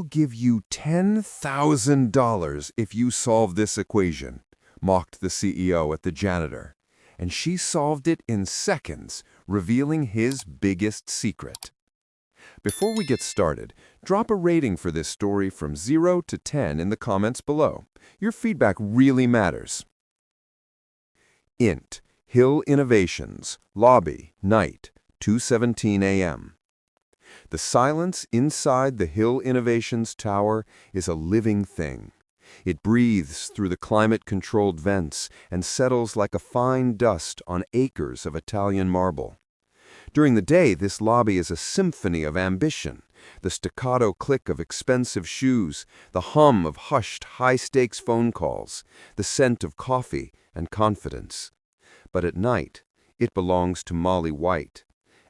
I'll give you $10,000 if you solve this equation, mocked the CEO at the janitor. And she solved it in seconds, revealing his biggest secret. Before we get started, drop a rating for this story from 0 to 10 in the comments below. Your feedback really matters. Int, Hill Innovations, Lobby, Night, 2:17 a.m. The silence inside the Hill Innovations tower is a living thing. It breathes through the climate-controlled vents and settles like a fine dust on acres of Italian marble. During the day, this lobby is a symphony of ambition, the staccato click of expensive shoes, the hum of hushed, high-stakes phone calls, the scent of coffee and confidence. But at night, it belongs to Molly White.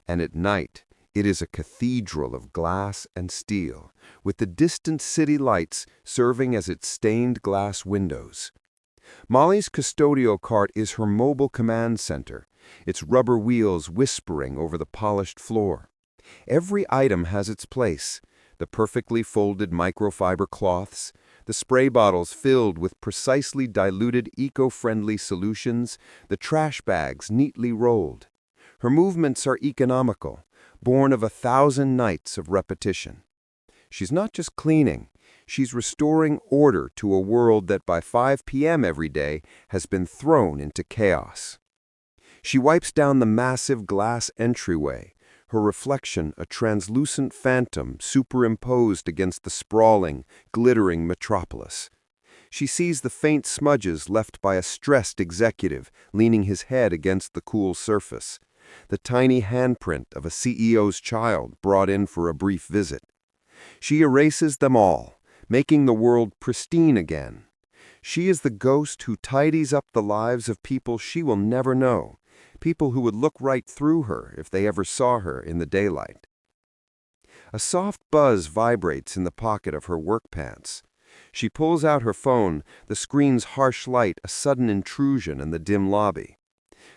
And at night, it is a cathedral of glass and steel, with the distant city lights serving as its stained glass windows. Molly's custodial cart is her mobile command center, its rubber wheels whispering over the polished floor. Every item has its place: the perfectly folded microfiber cloths, the spray bottles filled with precisely diluted eco-friendly solutions, the trash bags neatly rolled. Her movements are economical, born of 1,000 nights of repetition. She's not just cleaning, she's restoring order to a world that by 5 p.m. every day has been thrown into chaos. She wipes down the massive glass entryway, her reflection a translucent phantom superimposed against the sprawling, glittering metropolis. She sees the faint smudges left by a stressed executive leaning his head against the cool surface, the tiny handprint of a CEO's child brought in for a brief visit. She erases them all, making the world pristine again. She is the ghost who tidies up the lives of people she will never know, people who would look right through her if they ever saw her in the daylight. A soft buzz vibrates in the pocket of her work pants. She pulls out her phone, the screen's harsh light a sudden intrusion in the dim lobby.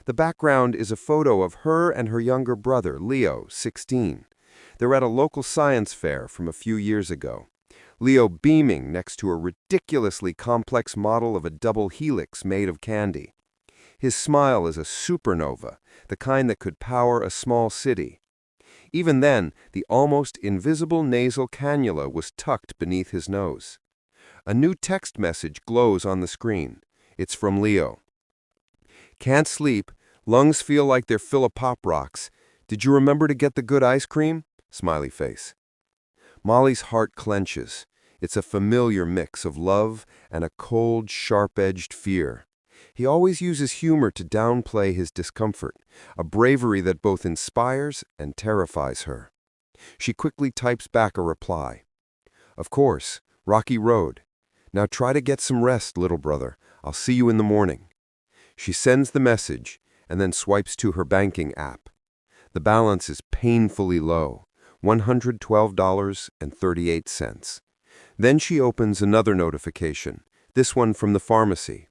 The background is a photo of her and her younger brother, Leo, 16. They're at a local science fair from a few years ago. Leo beaming next to a ridiculously complex model of a double helix made of candy. His smile is a supernova, the kind that could power a small city. Even then, the almost invisible nasal cannula was tucked beneath his nose. A new text message glows on the screen. It's from Leo. Can't sleep, lungs feel like they're full of pop rocks. Did you remember to get the good ice cream? Smiley face. Molly's heart clenches. It's a familiar mix of love and a cold, sharp-edged fear. He always uses humor to downplay his discomfort, a bravery that both inspires and terrifies her. She quickly types back a reply. Of course, rocky road. Now try to get some rest, little brother. I'll see you in the morning. She sends the message and then swipes to her banking app. The balance is painfully low, $112.38. Then she opens another notification, this one from the pharmacy.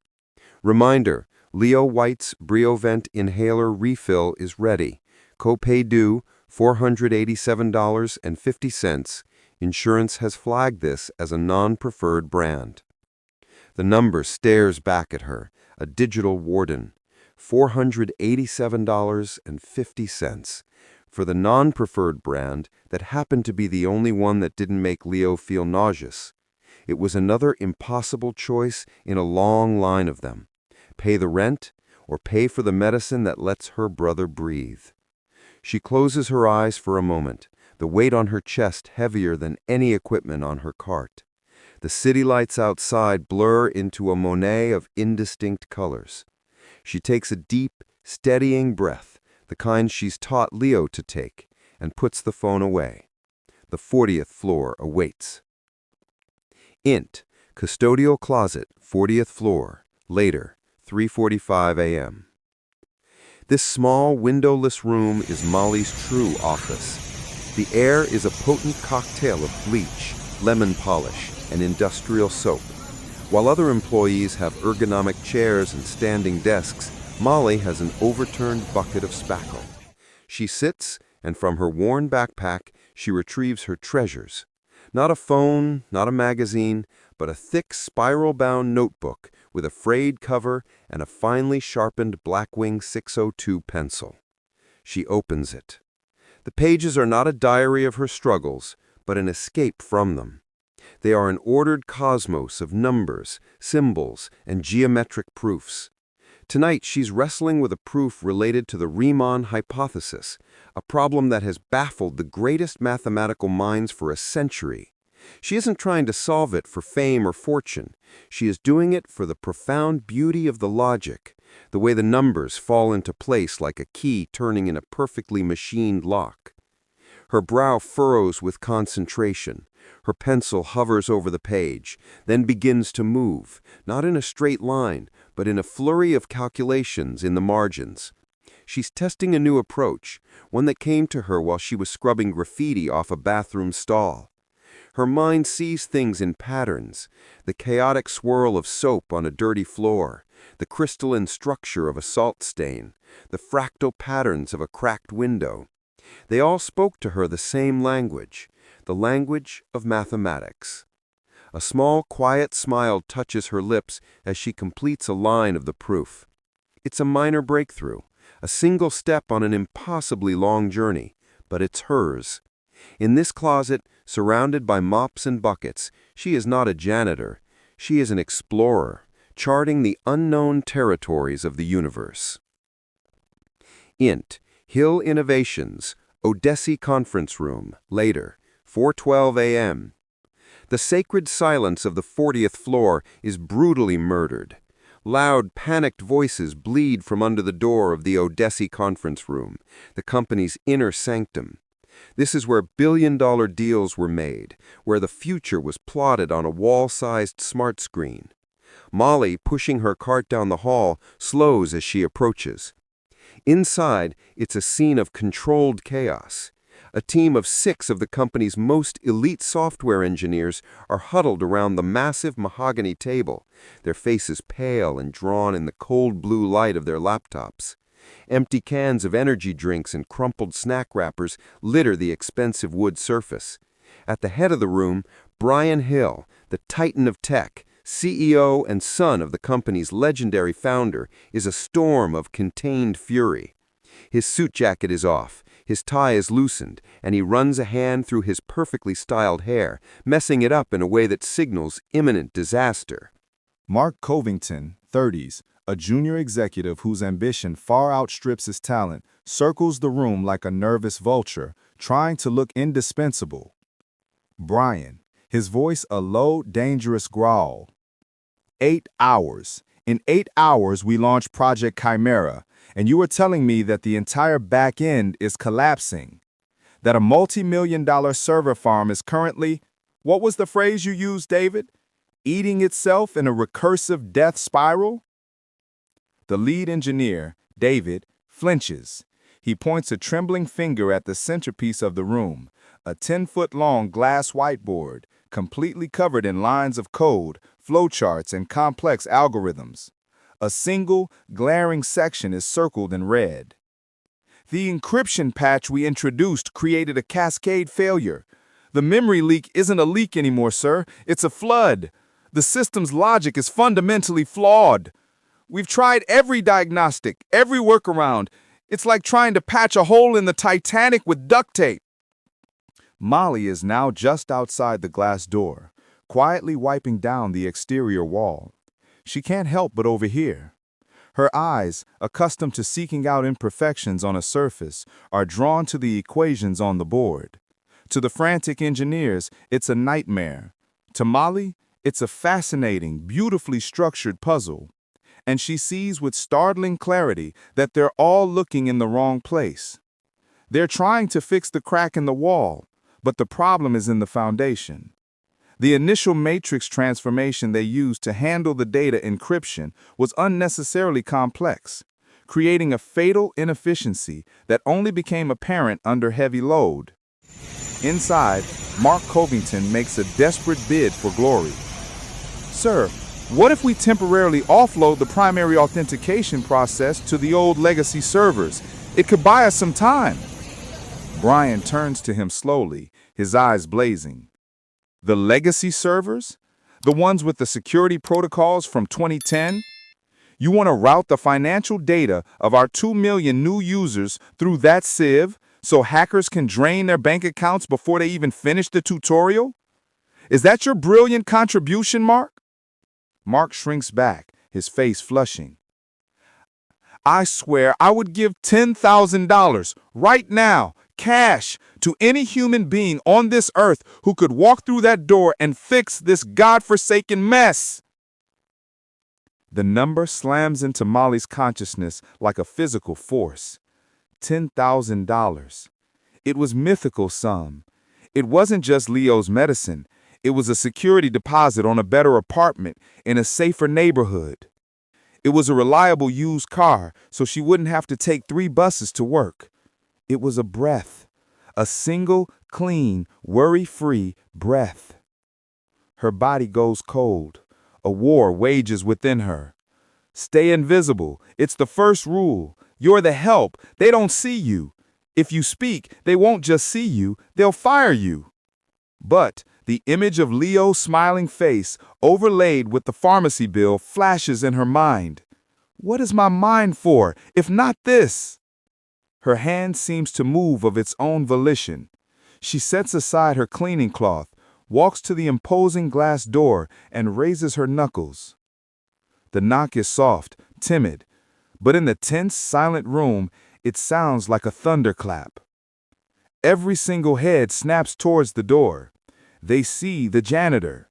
Reminder, Leo White's Briovent inhaler refill is ready. Copay due, $487.50. Insurance has flagged this as a non-preferred brand. The number stares back at her, a digital warden. $487.50 for the non-preferred brand that happened to be the only one that didn't make Leo feel nauseous. It was another impossible choice in a long line of them. Pay the rent or pay for the medicine that lets her brother breathe. She closes her eyes for a moment, the weight on her chest heavier than any equipment on her cart. The city lights outside blur into a Monet of indistinct colors. She takes a deep, steadying breath, the kind she's taught Leo to take, and puts the phone away. The 40th floor awaits. Int, custodial closet, 40th floor, later, 3:45 a.m. This small, windowless room is Molly's true office. The air is a potent cocktail of bleach, lemon polish, and industrial soap. While other employees have ergonomic chairs and standing desks, Molly has an overturned bucket of spackle. She sits, and from her worn backpack, she retrieves her treasures. Not a phone, not a magazine, but a thick spiral-bound notebook with a frayed cover and a finely sharpened Blackwing 602 pencil. She opens it. The pages are not a diary of her struggles, but an escape from them. They are an ordered cosmos of numbers, symbols, and geometric proofs. Tonight, she's wrestling with a proof related to the Riemann hypothesis, a problem that has baffled the greatest mathematical minds for a century. She isn't trying to solve it for fame or fortune. She is doing it for the profound beauty of the logic, the way the numbers fall into place like a key turning in a perfectly machined lock. Her brow furrows with concentration. Her pencil hovers over the page, then begins to move, not in a straight line, but in a flurry of calculations in the margins. She's testing a new approach, one that came to her while she was scrubbing graffiti off a bathroom stall. Her mind sees things in patterns, the chaotic swirl of soap on a dirty floor, the crystalline structure of a salt stain, the fractal patterns of a cracked window. They all spoke to her the same language, the language of mathematics. A small, quiet smile touches her lips as she completes a line of the proof. It's a minor breakthrough, a single step on an impossibly long journey, but it's hers. In this closet, surrounded by mops and buckets, she is not a janitor. She is an explorer, charting the unknown territories of the universe. Hill Innovations, Odessi Conference Room, later, 4:12 a.m. The sacred silence of the 40th floor is brutally murdered. Loud, panicked voices bleed from under the door of the Odessi Conference Room, the company's inner sanctum. This is where billion-dollar deals were made, where the future was plotted on a wall-sized smart screen. Molly, pushing her cart down the hall, slows as she approaches. Inside, it's a scene of controlled chaos. A team of 6 of the company's most elite software engineers are huddled around the massive mahogany table, their faces pale and drawn in the cold blue light of their laptops. Empty cans of energy drinks and crumpled snack wrappers litter the expensive wood surface. At the head of the room, Brian Hill, the titan of tech, CEO and son of the company's legendary founder, is a storm of contained fury. His suit jacket is off, his tie is loosened, and he runs a hand through his perfectly styled hair, messing it up in a way that signals imminent disaster. Mark Covington, 30s, a junior executive whose ambition far outstrips his talent, circles the room like a nervous vulture, trying to look indispensable. Brian, his voice a low, dangerous growl. 8 hours. In 8 hours, we launched Project Chimera, and you are telling me that the entire back end is collapsing. That a multi-million-dollar server farm is currently, what was the phrase you used, David? Eating itself in a recursive death spiral? The lead engineer, David, flinches. He points a trembling finger at the centerpiece of the room, a 10-foot-long glass whiteboard, completely covered in lines of code, flowcharts, and complex algorithms. A single, glaring section is circled in red. The encryption patch we introduced created a cascade failure. The memory leak isn't a leak anymore, sir. It's a flood. The system's logic is fundamentally flawed. We've tried every diagnostic, every workaround. It's like trying to patch a hole in the Titanic with duct tape. Molly is now just outside the glass door, quietly wiping down the exterior wall. She can't help but overhear. Her eyes, accustomed to seeking out imperfections on a surface, are drawn to the equations on the board. To the frantic engineers, it's a nightmare. To Molly, it's a fascinating, beautifully structured puzzle. And she sees with startling clarity that they're all looking in the wrong place. They're trying to fix the crack in the wall, but the problem is in the foundation. The initial matrix transformation they used to handle the data encryption was unnecessarily complex, creating a fatal inefficiency that only became apparent under heavy load. Inside, Mark Covington makes a desperate bid for glory. Sir, what if we temporarily offload the primary authentication process to the old legacy servers? It could buy us some time. Brian turns to him slowly, his eyes blazing. The legacy servers? The ones with the security protocols from 2010? You want to route the financial data of our 2 million new users through that sieve so hackers can drain their bank accounts before they even finish the tutorial? Is that your brilliant contribution, Mark? Mark shrinks back, his face flushing. I swear I would give $10,000 right now, cash, to any human being on this earth who could walk through that door and fix this godforsaken mess. The number slams into Molly's consciousness like a physical force. $10,000. It was mythical sum. It wasn't just Leo's medicine. It was a security deposit on a better apartment in a safer neighborhood. It was a reliable used car, so she wouldn't have to take 3 buses to work. It was a breath, a single, clean, worry-free breath. Her body goes cold. A war wages within her. Stay invisible. It's the first rule. You're the help. They don't see you. If you speak, they won't just see you, they'll fire you. But the image of Leo's smiling face, overlaid with the pharmacy bill, flashes in her mind. What is my mind for, if not this? Her hand seems to move of its own volition. She sets aside her cleaning cloth, walks to the imposing glass door, and raises her knuckles. The knock is soft, timid, but in the tense, silent room, it sounds like a thunderclap. Every single head snaps towards the door. They see the janitor,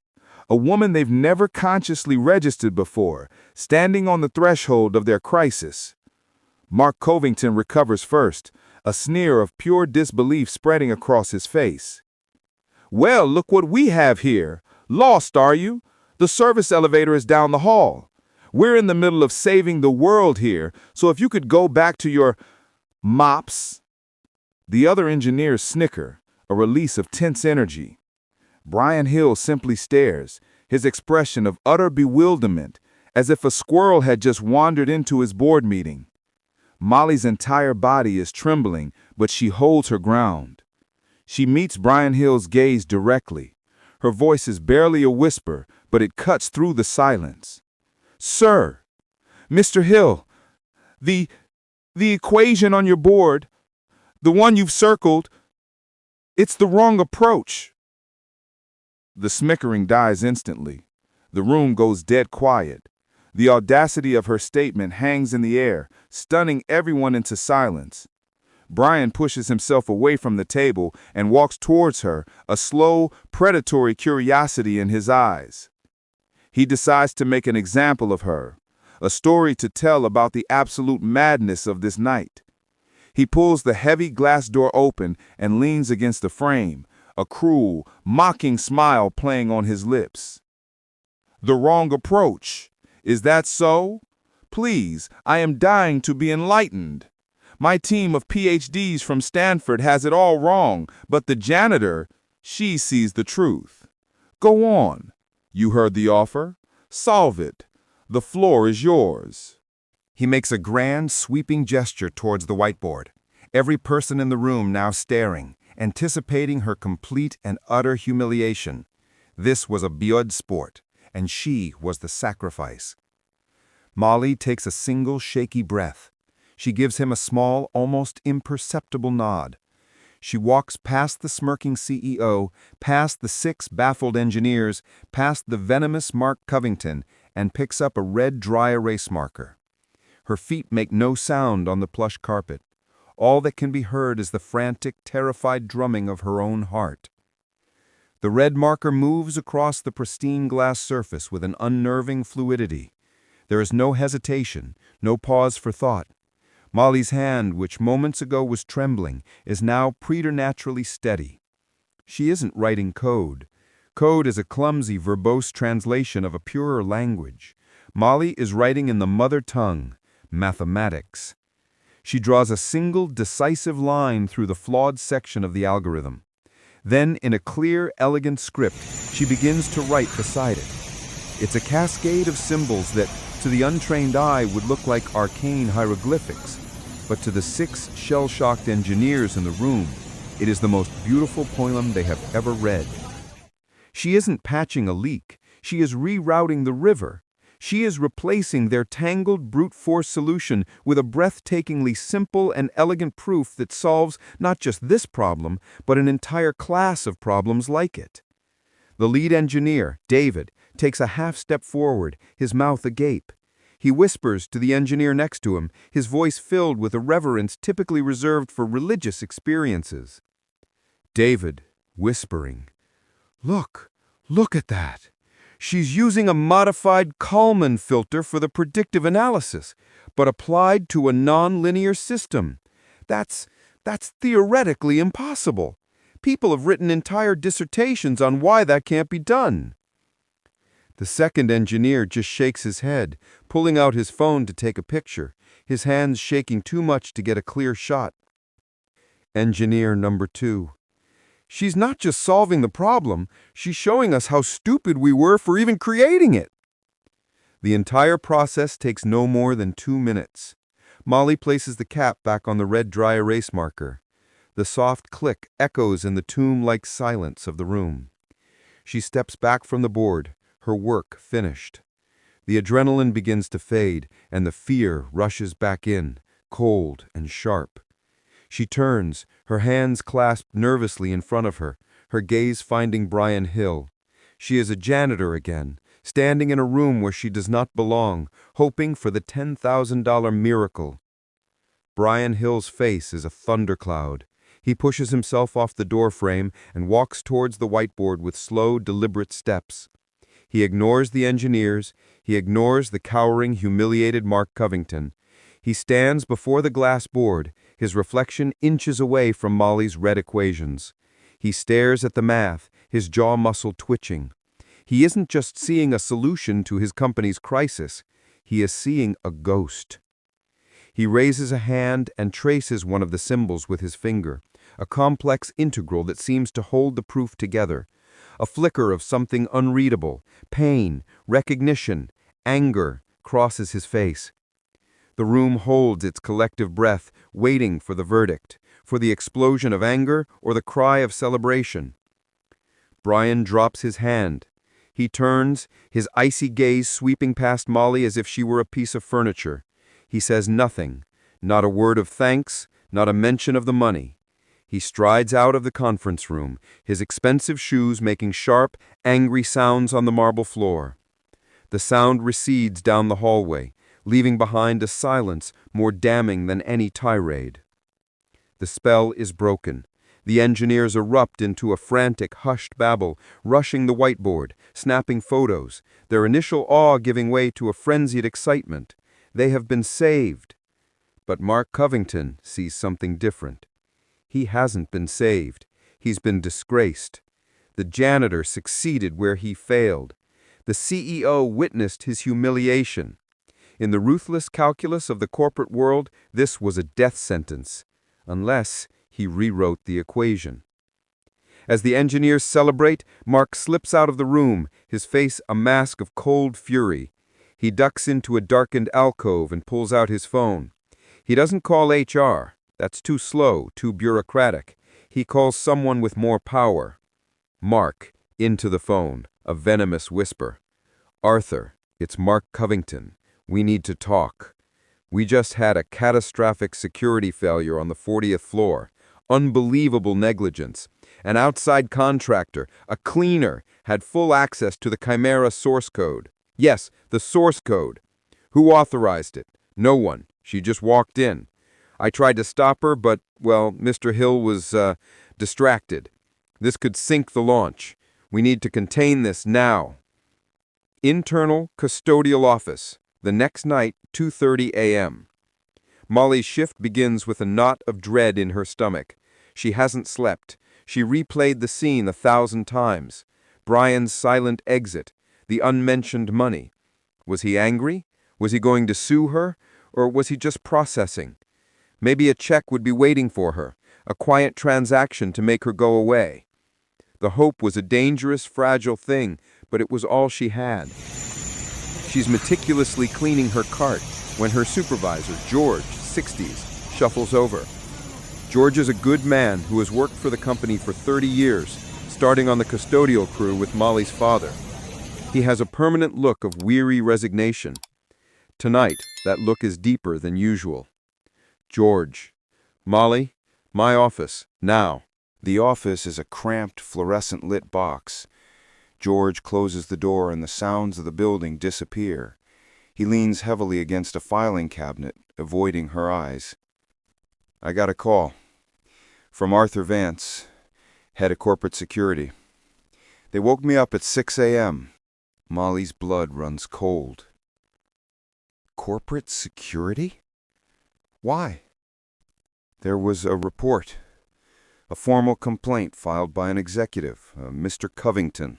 a woman they've never consciously registered before, standing on the threshold of their crisis. Mark Covington recovers first, a sneer of pure disbelief spreading across his face. Well, look what we have here. Lost, are you? The service elevator is down the hall. We're in the middle of saving the world here, so if you could go back to your mops. The other engineers snicker, a release of tense energy. Brian Hill simply stares, his expression of utter bewilderment, as if a squirrel had just wandered into his board meeting. Molly's entire body is trembling, but she holds her ground. She meets Brian Hill's gaze directly. Her voice is barely a whisper, but it cuts through the silence. Sir, Mr. Hill, the equation on your board, the one you've circled, it's the wrong approach. The snickering dies instantly. The room goes dead quiet. The audacity of her statement hangs in the air, stunning everyone into silence. Brian pushes himself away from the table and walks towards her, a slow, predatory curiosity in his eyes. He decides to make an example of her, a story to tell about the absolute madness of this night. He pulls the heavy glass door open and leans against the frame, a cruel, mocking smile playing on his lips. The wrong approach. Is that so? Please, I am dying to be enlightened. My team of PhDs from Stanford has it all wrong, but the janitor, she sees the truth. Go on. You heard the offer. Solve it. The floor is yours. He makes a grand, sweeping gesture towards the whiteboard, every person in the room now staring, anticipating her complete and utter humiliation. This was a blood sport, and she was the sacrifice. Molly takes a single shaky breath. She gives him a small, almost imperceptible nod. She walks past the smirking CEO, past the 6 baffled engineers, past the venomous Mark Covington, and picks up a red dry erase marker. Her feet make no sound on the plush carpet. All that can be heard is the frantic, terrified drumming of her own heart. The red marker moves across the pristine glass surface with an unnerving fluidity. There is no hesitation, no pause for thought. Molly's hand, which moments ago was trembling, is now preternaturally steady. She isn't writing code. Code is a clumsy, verbose translation of a purer language. Molly is writing in the mother tongue, mathematics. She draws a single, decisive line through the flawed section of the algorithm. Then, in a clear, elegant script, she begins to write beside it. It's a cascade of symbols that, to the untrained eye, would look like arcane hieroglyphics. But to the 6 shell-shocked engineers in the room, it is the most beautiful poem they have ever read. She isn't patching a leak. She is rerouting the river. She is replacing their tangled brute force solution with a breathtakingly simple and elegant proof that solves not just this problem, but an entire class of problems like it. The lead engineer, David, takes a half step forward, his mouth agape. He whispers to the engineer next to him, his voice filled with a reverence typically reserved for religious experiences. David, whispering, "Look at that. She's using a modified Kalman filter for the predictive analysis, but applied to a non-linear system. That's theoretically impossible. People have written entire dissertations on why that can't be done." The second engineer just shakes his head, pulling out his phone to take a picture, his hands shaking too much to get a clear shot. Engineer number 2. "She's not just solving the problem, she's showing us how stupid we were for even creating it." The entire process takes no more than 2 minutes. Molly places the cap back on the red dry erase marker. The soft click echoes in the tomb-like silence of the room. She steps back from the board, her work finished. The adrenaline begins to fade, and the fear rushes back in, cold and sharp. She turns, her hands clasped nervously in front of her, her gaze finding Brian Hill. She is a janitor again, standing in a room where she does not belong, hoping for the $10,000 miracle. Brian Hill's face is a thundercloud. He pushes himself off the doorframe and walks towards the whiteboard with slow, deliberate steps. He ignores the engineers. He ignores the cowering, humiliated Mark Covington. He stands before the glass board, his reflection inches away from Molly's red equations. He stares at the math, his jaw muscle twitching. He isn't just seeing a solution to his company's crisis. He is seeing a ghost. He raises a hand and traces one of the symbols with his finger, a complex integral that seems to hold the proof together. A flicker of something unreadable, pain, recognition, anger, crosses his face. The room holds its collective breath, waiting for the verdict, for the explosion of anger or the cry of celebration. Brian drops his hand. He turns, his icy gaze sweeping past Molly as if she were a piece of furniture. He says nothing, not a word of thanks, not a mention of the money. He strides out of the conference room, his expensive shoes making sharp, angry sounds on the marble floor. The sound recedes down the hallway, leaving behind a silence more damning than any tirade. The spell is broken. The engineers erupt into a frantic, hushed babble, rushing the whiteboard, snapping photos, their initial awe giving way to a frenzied excitement. They have been saved. But Mark Covington sees something different. He hasn't been saved. He's been disgraced. The janitor succeeded where he failed. The CEO witnessed his humiliation. In the ruthless calculus of the corporate world, this was a death sentence, unless he rewrote the equation. As the engineers celebrate, Mark slips out of the room, his face a mask of cold fury. He ducks into a darkened alcove and pulls out his phone. He doesn't call HR. That's too slow, too bureaucratic. He calls someone with more power. Mark, into the phone, a venomous whisper. "Arthur, it's Mark Covington. We need to talk. We just had a catastrophic security failure on the 40th floor. Unbelievable negligence. An outside contractor, a cleaner, had full access to the Chimera source code. Yes, the source code. Who authorized it? No one. She just walked in. I tried to stop her, but, well, Mr. Hill was distracted. This could sink the launch. We need to contain this now." Internal custodial office. The next night, 2:30 a.m. Molly's shift begins with a knot of dread in her stomach. She hasn't slept. She replayed the scene 1,000 times. Brian's silent exit, the unmentioned money. Was he angry? Was he going to sue her? Or was he just processing? Maybe a check would be waiting for her, a quiet transaction to make her go away. The hope was a dangerous, fragile thing, but it was all she had. She's meticulously cleaning her cart when her supervisor, George, 60s, shuffles over. George is a good man who has worked for the company for 30 years, starting on the custodial crew with Molly's father. He has a permanent look of weary resignation. Tonight, that look is deeper than usual. George. Molly, my office, now. The office is a cramped, fluorescent-lit box. George closes the door and the sounds of the building disappear. He leans heavily against a filing cabinet, avoiding her eyes. I got a call. From Arthur Vance, head of corporate security. They woke me up at 6 a.m. Molly's blood runs cold. Corporate security? Why? There was a report. A formal complaint filed by an executive, Mr. Covington,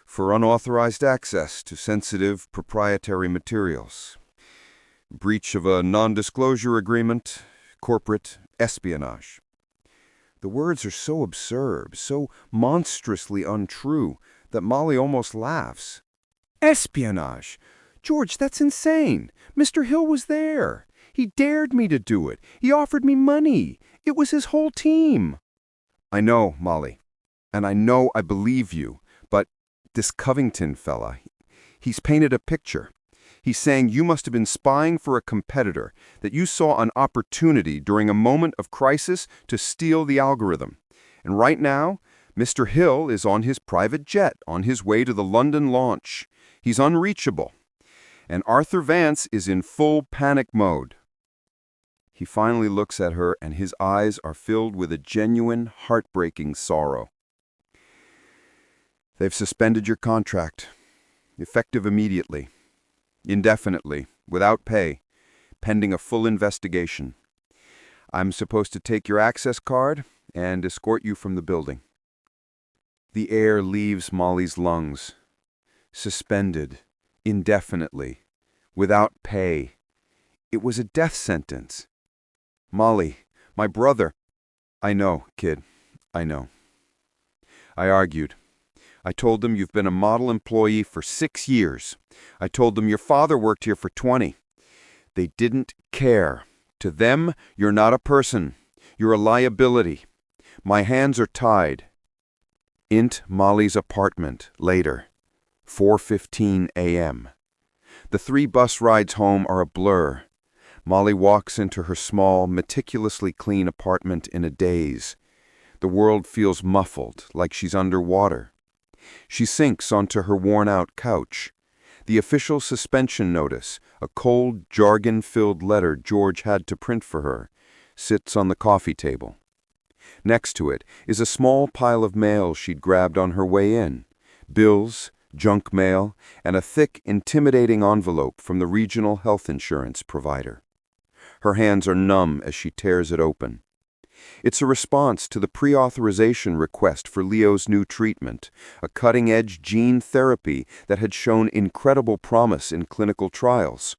for unauthorized access to sensitive proprietary materials. Breach of a non-disclosure agreement, corporate espionage. The words are so absurd, so monstrously untrue, that Molly almost laughs. Espionage! George, that's insane! Mr. Hill was there. He dared me to do it. He offered me money. It was his whole team. I know, Molly, and I know I believe you, but this Covington fella, he's painted a picture. He's saying you must have been spying for a competitor, that you saw an opportunity during a moment of crisis to steal the algorithm. And right now, Mr. Hill is on his private jet on his way to the London launch. He's unreachable. And Arthur Vance is in full panic mode. He finally looks at her, and his eyes are filled with a genuine, heartbreaking sorrow. They've suspended your contract, effective immediately, indefinitely, without pay, pending a full investigation. I'm supposed to take your access card and escort you from the building. The air leaves Molly's lungs, suspended, indefinitely, without pay. It was a death sentence. Molly, my brother. I know, kid, I know. I argued. I told them you've been a model employee for 6 years. I told them your father worked here for 20. They didn't care. To them, you're not a person. You're a liability. My hands are tied. Int Molly's apartment, later, 4:15 a.m. The 3 bus rides home are a blur. Molly walks into her small, meticulously clean apartment in a daze. The world feels muffled, like she's underwater. She sinks onto her worn-out couch. The official suspension notice, a cold, jargon-filled letter George had to print for her, sits on the coffee table. Next to it is a small pile of mail she'd grabbed on her way in, bills, junk mail, and a thick, intimidating envelope from the regional health insurance provider. Her hands are numb as she tears it open. It's a response to the pre-authorization request for Leo's new treatment, a cutting-edge gene therapy that had shown incredible promise in clinical trials.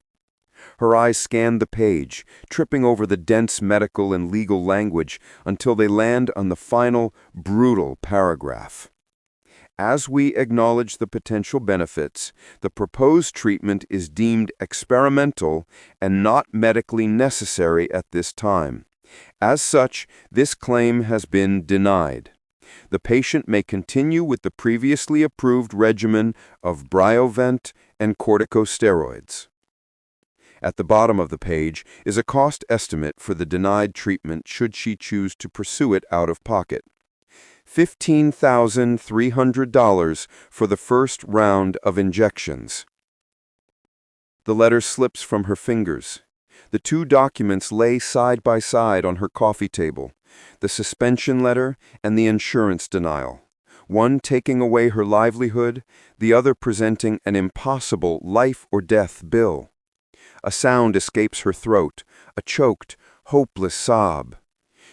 Her eyes scan the page, tripping over the dense medical and legal language until they land on the final, brutal paragraph. As we acknowledge the potential benefits, the proposed treatment is deemed experimental and not medically necessary at this time. As such, this claim has been denied. The patient may continue with the previously approved regimen of Briovent and corticosteroids. At the bottom of the page is a cost estimate for the denied treatment should she choose to pursue it out of pocket. $15,300 for the first round of injections. The letter slips from her fingers. The 2 documents lay side by side on her coffee table, the suspension letter and the insurance denial, one taking away her livelihood, the other presenting an impossible life-or-death bill. A sound escapes her throat, a choked, hopeless sob.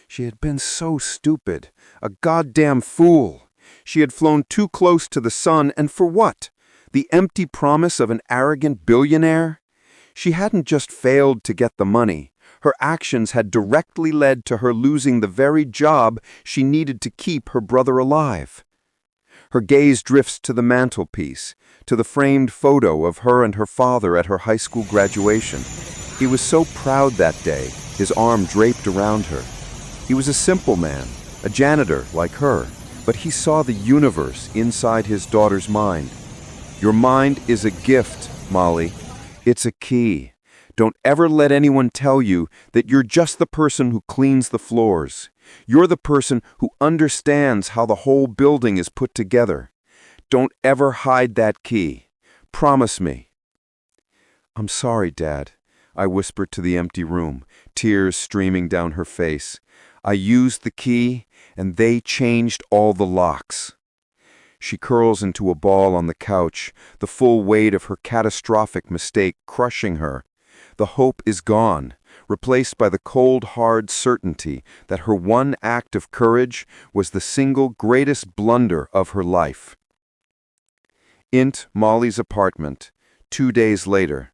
She had been so stupid, a goddamn fool. She had flown too close to the sun, and for what? The empty promise of an arrogant billionaire? She hadn't just failed to get the money. Her actions had directly led to her losing the very job she needed to keep her brother alive. Her gaze drifts to the mantelpiece, to the framed photo of her and her father at her high school graduation. He was so proud that day, his arm draped around her. He was a simple man, a janitor like her, but he saw the universe inside his daughter's mind. Your mind is a gift, Molly. It's a key. Don't ever let anyone tell you that you're just the person who cleans the floors. You're the person who understands how the whole building is put together. Don't ever hide that key. Promise me. I'm sorry, Dad, I whispered to the empty room, tears streaming down her face. I used the key, and they changed all the locks. She curls into a ball on the couch, the full weight of her catastrophic mistake crushing her. The hope is gone, replaced by the cold, hard certainty that her one act of courage was the single greatest blunder of her life. Molly's apartment, 2 days later.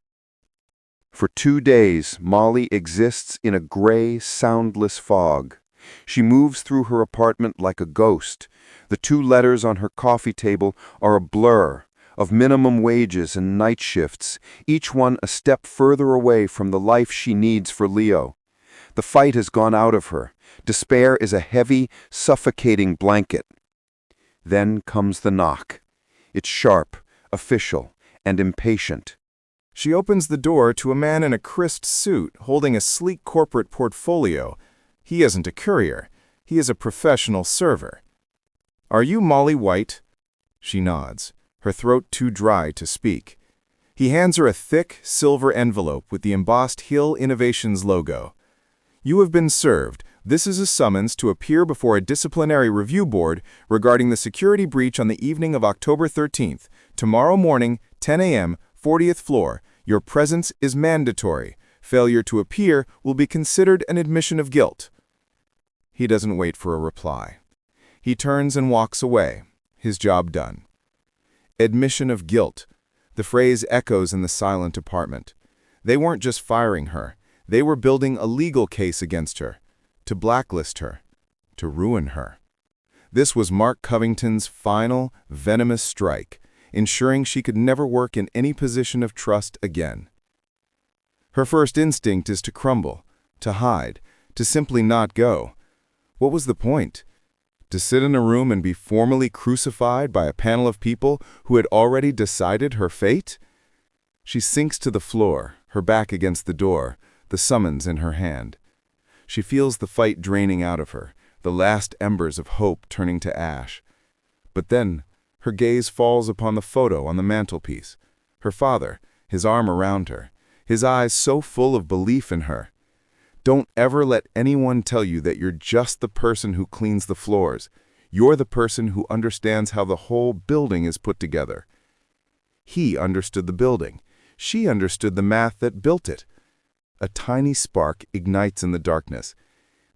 For 2 days, Molly exists in a gray, soundless fog. She moves through her apartment like a ghost. The 2 letters on her coffee table are a blur of minimum wages and night shifts, each one a step further away from the life she needs for Leo. The fight has gone out of her. Despair is a heavy, suffocating blanket. Then comes the knock. It's sharp, official, and impatient. She opens the door to a man in a crisp suit holding a sleek corporate portfolio. He isn't a courier. He is a professional server. "Are you Molly White?" She nods, her throat too dry to speak. He hands her a thick, silver envelope with the embossed Hill Innovations logo. "You have been served. This is a summons to appear before a disciplinary review board regarding the security breach on the evening of October 13th. Tomorrow morning, 10 a.m., 40th floor. Your presence is mandatory. Failure to appear will be considered an admission of guilt." He doesn't wait for a reply. He turns and walks away, his job done. Admission of guilt. The phrase echoes in the silent apartment. They weren't just firing her. They were building a legal case against her, to blacklist her, to ruin her. This was Mark Covington's final, venomous strike, ensuring she could never work in any position of trust again. Her first instinct is to crumble, to hide, to simply not go. What was the point? To sit in a room and be formally crucified by a panel of people who had already decided her fate? She sinks to the floor, her back against the door, the summons in her hand. She feels the fight draining out of her, the last embers of hope turning to ash. But then, her gaze falls upon the photo on the mantelpiece. Her father, his arm around her, his eyes so full of belief in her. Don't ever let anyone tell you that you're just the person who cleans the floors. You're the person who understands how the whole building is put together. He understood the building. She understood the math that built it. A tiny spark ignites in the darkness.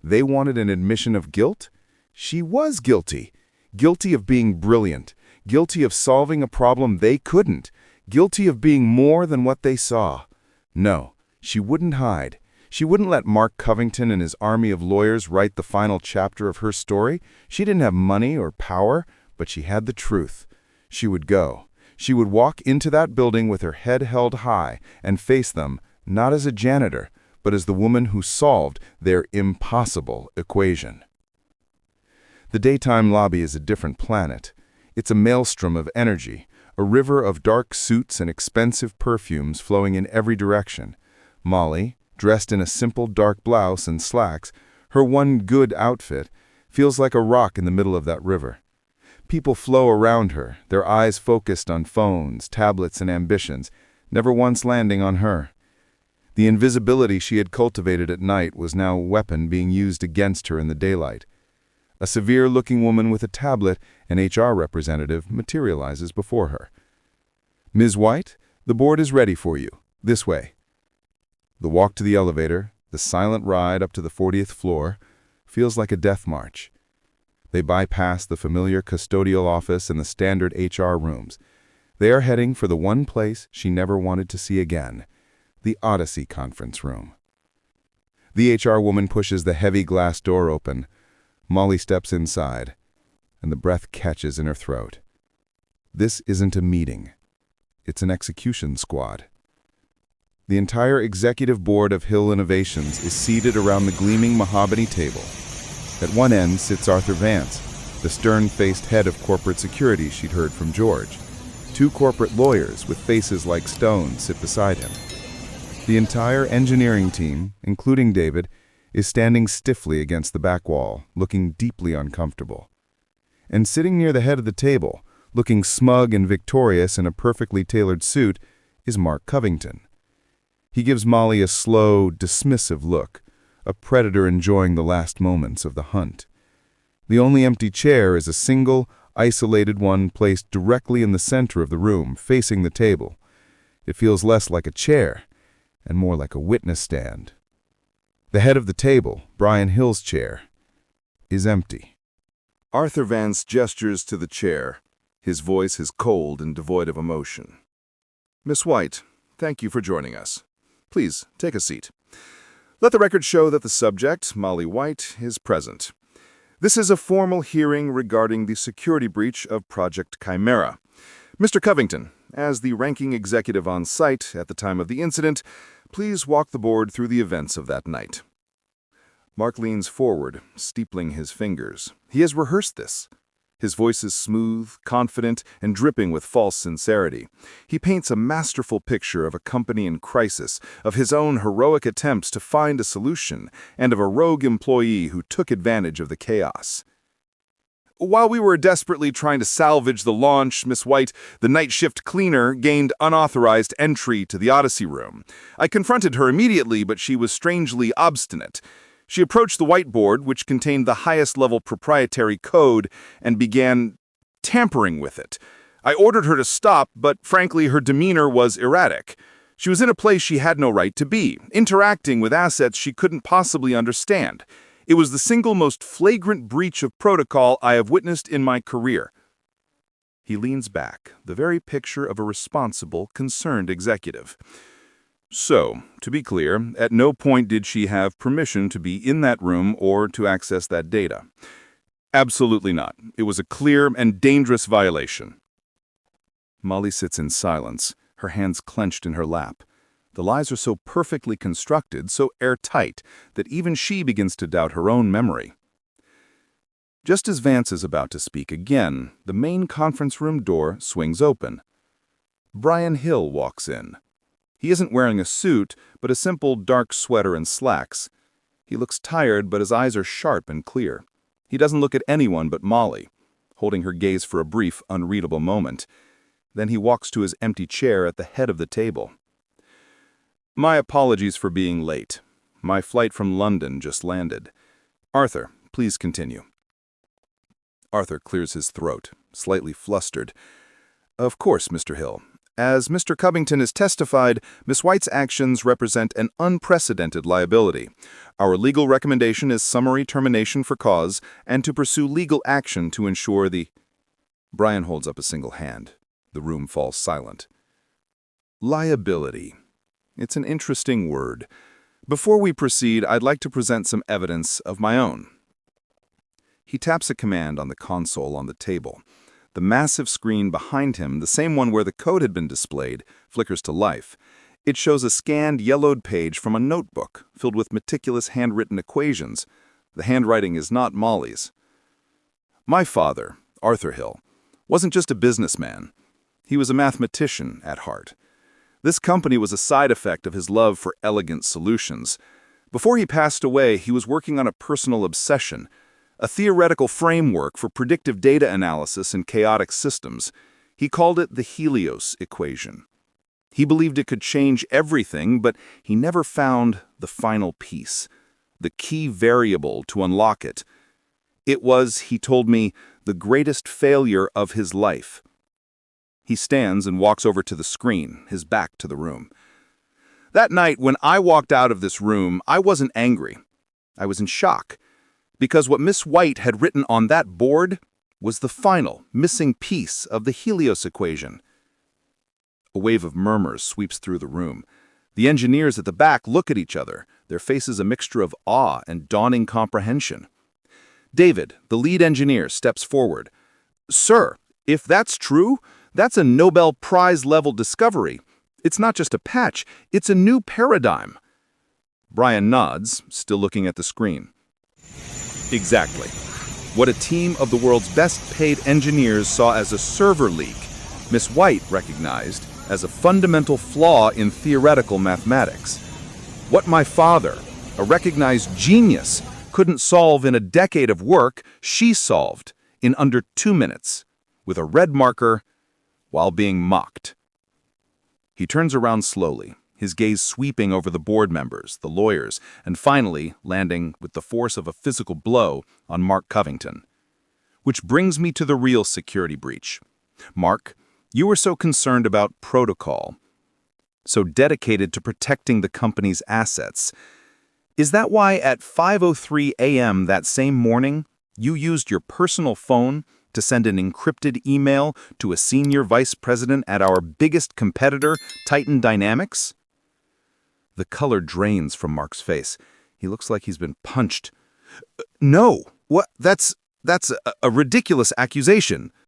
They wanted an admission of guilt? She was guilty. Guilty of being brilliant. Guilty of solving a problem they couldn't. Guilty of being more than what they saw. No, she wouldn't hide. She wouldn't let Mark Covington and his army of lawyers write the final chapter of her story. She didn't have money or power, but she had the truth. She would go. She would walk into that building with her head held high and face them, not as a janitor, but as the woman who solved their impossible equation. The daytime lobby is a different planet. It's a maelstrom of energy, a river of dark suits and expensive perfumes flowing in every direction. Molly, dressed in a simple dark blouse and slacks, her one good outfit, feels like a rock in the middle of that river. People flow around her, their eyes focused on phones, tablets, and ambitions, never once landing on her. The invisibility she had cultivated at night was now a weapon being used against her in the daylight. A severe-looking woman with a tablet, an HR representative, materializes before her. "Ms. White, the board is ready for you. This way." The walk to the elevator, the silent ride up to the 40th floor, feels like a death march. They bypass the familiar custodial office and the standard HR rooms. They are heading for the one place she never wanted to see again, the Odyssey conference room. The HR woman pushes the heavy glass door open. Molly steps inside, and the breath catches in her throat. This isn't a meeting. It's an execution squad. The entire executive board of Hill Innovations is seated around the gleaming mahogany table. At one end sits Arthur Vance, the stern-faced head of corporate security she'd heard from George. 2 corporate lawyers with faces like stone sit beside him. The entire engineering team, including David, is standing stiffly against the back wall, looking deeply uncomfortable. And sitting near the head of the table, looking smug and victorious in a perfectly tailored suit, is Mark Covington. He gives Molly a slow, dismissive look, a predator enjoying the last moments of the hunt. The only empty chair is a single, isolated one placed directly in the center of the room, facing the table. It feels less like a chair and more like a witness stand. The head of the table, Brian Hill's chair, is empty. Arthur Vance gestures to the chair. His voice is cold and devoid of emotion. Miss White, thank you for joining us. Please, take a seat. Let the record show that the subject, Molly White, is present. This is a formal hearing regarding the security breach of Project Chimera. Mr. Covington, as the ranking executive on site at the time of the incident, please walk the board through the events of that night. Mark leans forward, steepling his fingers. He has rehearsed this. His voice is smooth, confident, and dripping with false sincerity. He paints a masterful picture of a company in crisis, of his own heroic attempts to find a solution, and of a rogue employee who took advantage of the chaos. While we were desperately trying to salvage the launch, Miss White, the night shift cleaner, gained unauthorized entry to the Odyssey room. I confronted her immediately, but she was strangely obstinate. She approached the whiteboard, which contained the highest-level proprietary code, and began tampering with it. I ordered her to stop, but frankly, her demeanor was erratic. She was in a place she had no right to be, interacting with assets she couldn't possibly understand. It was the single most flagrant breach of protocol I have witnessed in my career. He leans back, the very picture of a responsible, concerned executive. So, to be clear, at no point did she have permission to be in that room or to access that data. Absolutely not. It was a clear and dangerous violation. Molly sits in silence, her hands clenched in her lap. The lies are so perfectly constructed, so airtight, that even she begins to doubt her own memory. Just as Vance is about to speak again, the main conference room door swings open. Brian Hill walks in. He isn't wearing a suit, but a simple dark sweater and slacks. He looks tired, but his eyes are sharp and clear. He doesn't look at anyone but Molly, holding her gaze for a brief, unreadable moment. Then he walks to his empty chair at the head of the table. My apologies for being late. My flight from London just landed. Arthur, please continue. Arthur clears his throat, slightly flustered. Of course, Mr. Hill. As Mr. Covington has testified, Miss White's actions represent an unprecedented liability. Our legal recommendation is summary termination for cause and to pursue legal action to ensure the... Brian holds up a single hand. The room falls silent. Liability. It's an interesting word. Before we proceed, I'd like to present some evidence of my own. He taps a command on the console on the table. The massive screen behind him, the same one where the code had been displayed, flickers to life. It shows a scanned, yellowed page from a notebook filled with meticulous handwritten equations. The handwriting is not Molly's. My father, Arthur Hill, wasn't just a businessman. He was a mathematician at heart. This company was a side effect of his love for elegant solutions. Before he passed away, he was working on a personal obsession, a theoretical framework for predictive data analysis in chaotic systems. He called it the Helios equation. He believed it could change everything, but he never found the final piece, the key variable to unlock it. It was, he told me, the greatest failure of his life. He stands and walks over to the screen, his back to the room. That night, when I walked out of this room, I wasn't angry. I was in shock. Because what Miss White had written on that board was the final, missing piece of the Helios equation. A wave of murmurs sweeps through the room. The engineers at the back look at each other, their faces a mixture of awe and dawning comprehension. David, the lead engineer, steps forward. Sir, if that's true, that's a Nobel Prize-level discovery. It's not just a patch, it's a new paradigm. Brian nods, still looking at the screen. Exactly. What a team of the world's best-paid engineers saw as a server leak, Miss White recognized as a fundamental flaw in theoretical mathematics. What my father, a recognized genius, couldn't solve in a decade of work, she solved in under 2 minutes, with a red marker, while being mocked. He turns around slowly, his gaze sweeping over the board members, the lawyers, and finally landing with the force of a physical blow on Mark Covington. Which brings me to the real security breach. Mark, you were so concerned about protocol, so dedicated to protecting the company's assets. Is that why at 5:03 a.m. that same morning, you used your personal phone to send an encrypted email to a senior vice president at our biggest competitor, Titan Dynamics? The color drains from Mark's face. He looks like he's been punched. No! What? That's a ridiculous accusation.